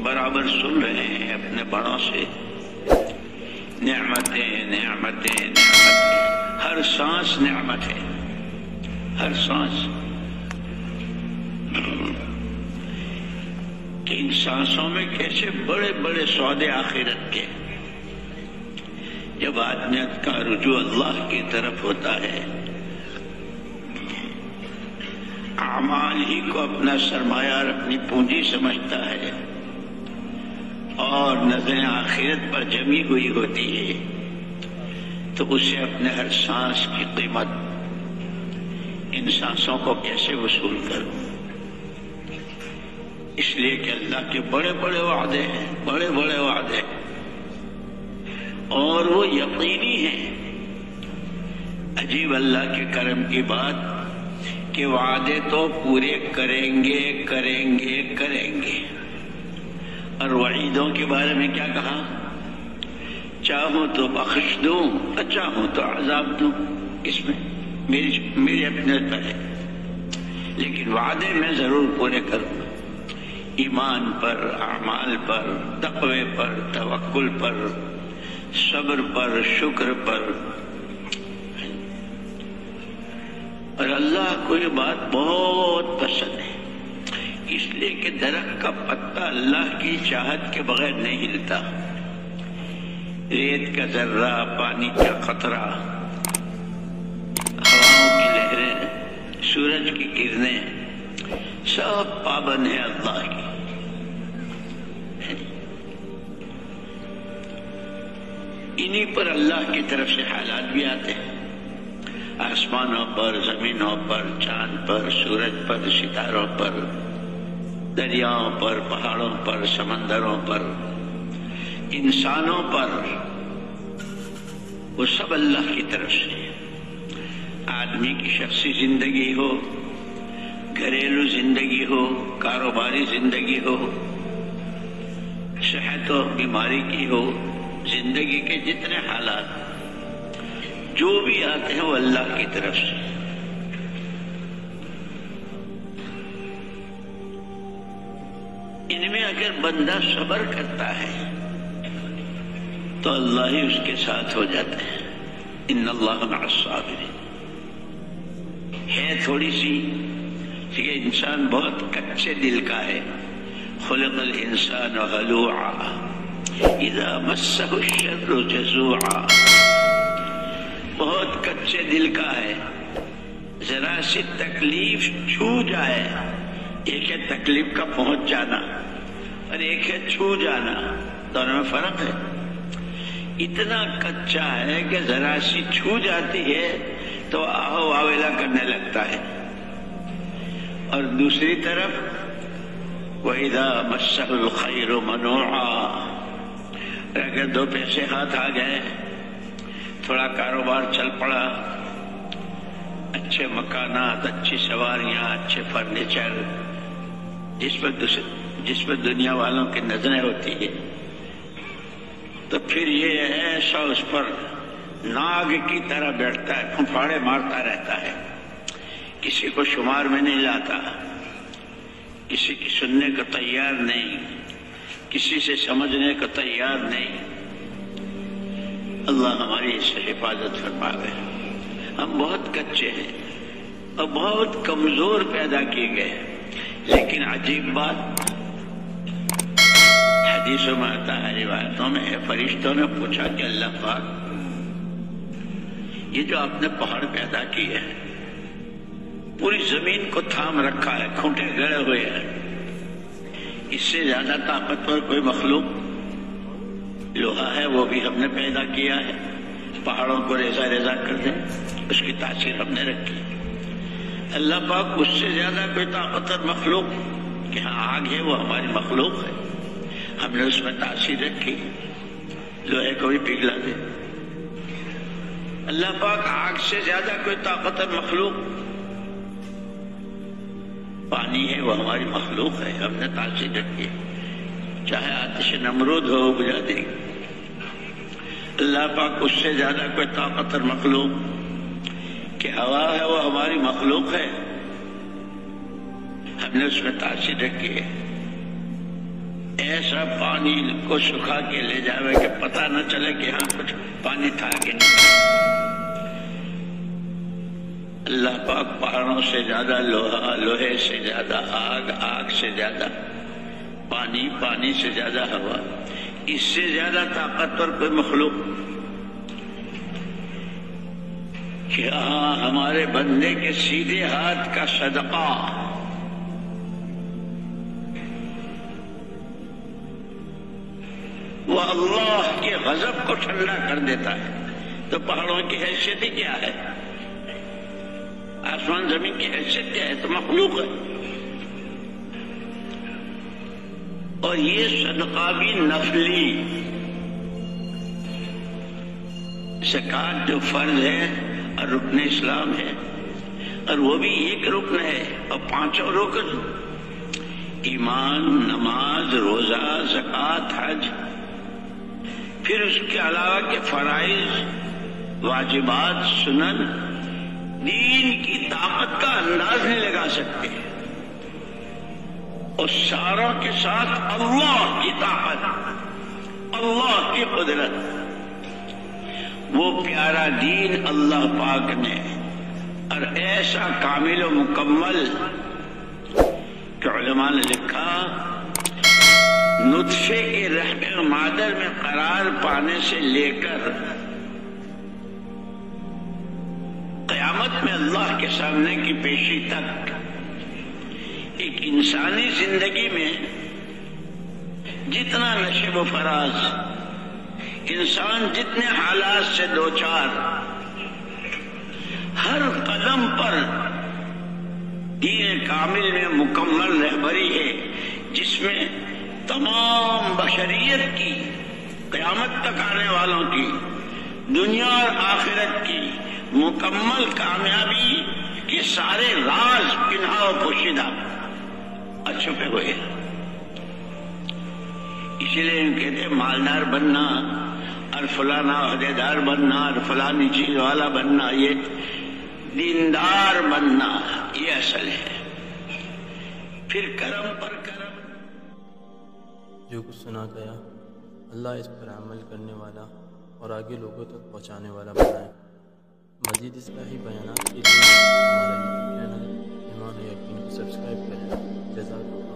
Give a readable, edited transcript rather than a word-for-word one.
برابر سن رہے ہیں اپنے بڑوں سے، نعمتیں نعمتیں نعمتیں، ہر سانس نعمت ہے، ہر سانس، کہ ان سانسوں میں کیسے بڑے بڑے سودے آخرت کے، جب آدمی کا رجوع اللہ کی طرف ہوتا ہے، اعمال ہی کو اپنا سرمایہ اور اپنی پونجی سمجھتا ہے اور نظریں آخرت پر جمی ہوئی ہوتی ہے، تو اسے اپنے ہر سانس کی قیمت، ان سانسوں کو کیسے وصول کروں؟ اس لیے کہ اللہ کے بڑے بڑے وعدے ہیں، بڑے بڑے وعدے، اور وہ یقینی ہیں۔ عجیب اللہ کے کرم کی بات کہ وعدے تو پورے کریں گے کریں گے کریں گے، اور وعیدوں کے بارے میں کیا کہا؟ چاہوں تو بخش دوں اور چاہوں تو عذاب دوں، اس میں میری اپنے پر ہے، لیکن وعدے میں ضرور پورے کروں، ایمان پر، اعمال پر، تقوی پر، توکل پر، صبر پر، شکر پر۔ اور اللہ کو یہ بات بہت پسند ہے، اس لیے کہ درخت کا پتا اللہ کی چاہت کے بغیر نہیں ہلتا، ریت کا ذرہ، پانی کا قطرہ، ہواؤں کی لہریں، سورج کی کرنیں، سب پابند ہے اللہ کی۔ انہی پر اللہ کی طرف سے حالات بھی آتے ہیں، آسمانوں پر، زمینوں پر، چاند پر، سورج پر، ستاروں پر، دریاؤں پر، پہاڑوں پر، سمندروں پر، انسانوں پر، وہ سب اللہ کی طرف سے۔ آدمی کی شخصی زندگی ہو، گھریلو زندگی ہو، کاروباری زندگی ہو، صحت و بیماری کی ہو، زندگی کے جتنے حالات جو بھی آتے ہیں وہ اللہ کی طرف سے۔ ان میں اگر بندہ صبر کرتا ہے تو اللہ ہی اس کے ساتھ ہو جاتا ہے، ان اللہ مع الصابرین۔ ہے تھوڑی سی کہ انسان بہت کچے دل کا ہے، خلق الانسان ہلوعا اذا مسہ الشر جزوعا، بہت کچے دل کا ہے، ذرا سی تکلیف چھو جائے، ایک ہے تکلیف کا پہنچ جانا اور ایک ہے چھو جانا، دونوں میں فرق ہے۔ اتنا کچا ہے کہ ذرا سی چھو جاتی ہے تو آہو واویلا کرنے لگتا ہے، اور دوسری طرف وَإِذَا مَسَّهُ الْخَيْرُ مَنُوعًا، اگر دو پیسے ہاتھ آ گئے، تھوڑا کاروبار چل پڑا، اچھے مکانات، اچھی سواریاں، اچھے فرنیچر، جس پر دنیا والوں کی نظریں ہوتی ہیں، تو پھر یہ ایسا اس پر ناگ کی طرح بیٹھتا ہے، پھنپھاڑے مارتا رہتا ہے، کسی کو شمار میں نہیں لاتا، کسی کی سننے کو تیار نہیں، کسی سے سمجھنے کو تیار نہیں۔ اللہ ہماری اس سے حفاظت فرمائے۔ ہم بہت کچے ہیں اور بہت کمزور پیدا کیے گئے، لیکن عجیب بات حدیثوں میں آتا ہے، روایتوں میں ہے، فرشتوں نے پوچھا کہ اللہ پاک، یہ جو آپ نے پہاڑ پیدا کیے ہیں، پوری زمین کو تھام رکھا ہے، کھوٹے گڑے ہوئے ہیں، اس سے زیادہ طاقتور کوئی مخلوق؟ لوہا ہے وہ بھی ہم نے پیدا کیا ہے، پہاڑوں کو ریزہ ریزہ کر دیں، اس کی تاثیر ہم نے رکھی۔ اللہ پاک اس سے زیادہ کوئی طاقتور مخلوق؟ کہ ہاں آگ ہے وہ ہماری مخلوق ہے، ہم نے اس میں تاثیر رکھی، لوہے کو بھی پگھلا دے۔ اللہ پاک آگ سے زیادہ کوئی طاقتور مخلوق؟ پانی ہے وہ ہماری مخلوق ہے، ہم نے تاثیر رکھی، چاہے آتش نمرود ہو بجھا دے گی۔ اللہ پاک اس سے زیادہ کوئی طاقتور مخلوق؟ کہ ہوا ہے وہ ہماری مخلوق ہے، ہم نے اس میں تاثیر رکھی ہے۔ ایسا پانی کو سکھا کے لے جاوے کہ پتہ نہ چلے کہ ہاں کچھ پانی تھا کہ نہیں۔ اللہ پاک پہاڑوں سے زیادہ لوہا، لوہے سے زیادہ آگ، آگ سے زیادہ پانی، پانی سے زیادہ ہوا، اس سے زیادہ طاقتور کوئی مخلوق کہ ہاں ہمارے بندے کے سیدھے ہاتھ کا صدقہ وہ اللہ کے غضب کو ٹھنڈا کر دیتا ہے، تو پہاڑوں کی حیثیت ہی کیا ہے، آسمان زمین کی حیثیت کیا ہے، تو مخلوق ہے۔ اور یہ صدقہ بھی نفلی، زکوٰۃ جو فرض ہے اور رکن اسلام ہے، اور وہ بھی ایک رکن ہے، اور پانچوں رکن ایمان، نماز، روزہ، زکوٰۃ، حج، پھر اس کے علاوہ کے فرائض، واجبات، سنن، دین کی طاقت کا انداز نہیں لگا سکتے، اور ساروں کے ساتھ اللہ کی طاقت، اللہ کی قدرت، وہ پیارا دین اللہ پاک نے، اور ایسا کامل و مکمل کہ علماء نے لکھا نطفے کے رحم مادر میں قرار پانے سے لے کر قیامت میں اللہ کے سامنے کی پیشی تک ایک انسانی زندگی میں جتنا نشیب و فراز، انسان جتنے حالات سے دوچار، ہر قدم پر دین کامل میں مکمل رہبری ہے، جس میں تمام بشریت کی، قیامت تک آنے والوں کی، دنیا اور آخرت کی مکمل کامیابی کے سارے راز پنہا و پوشیدہ اور چھپے ہوئے۔ اسی لیے ہم کہتے ہیں مالدار بننا اور فلانا عہدیدار بننا اور فلانی چیز والا بننا، یہ دیندار بننا یہ اصل ہے، پھر کرم پر کرم۔ جو کچھ سنا گیا اللہ اس پر عمل کرنے والا اور آگے لوگوں تک پہنچانے والا بنائے۔ مزید اصلاحی بیانات کے لیے ہمارا یوٹیوب چینل ایمان و یقین کو سبسکرائب کریں۔ جزاک اللہ۔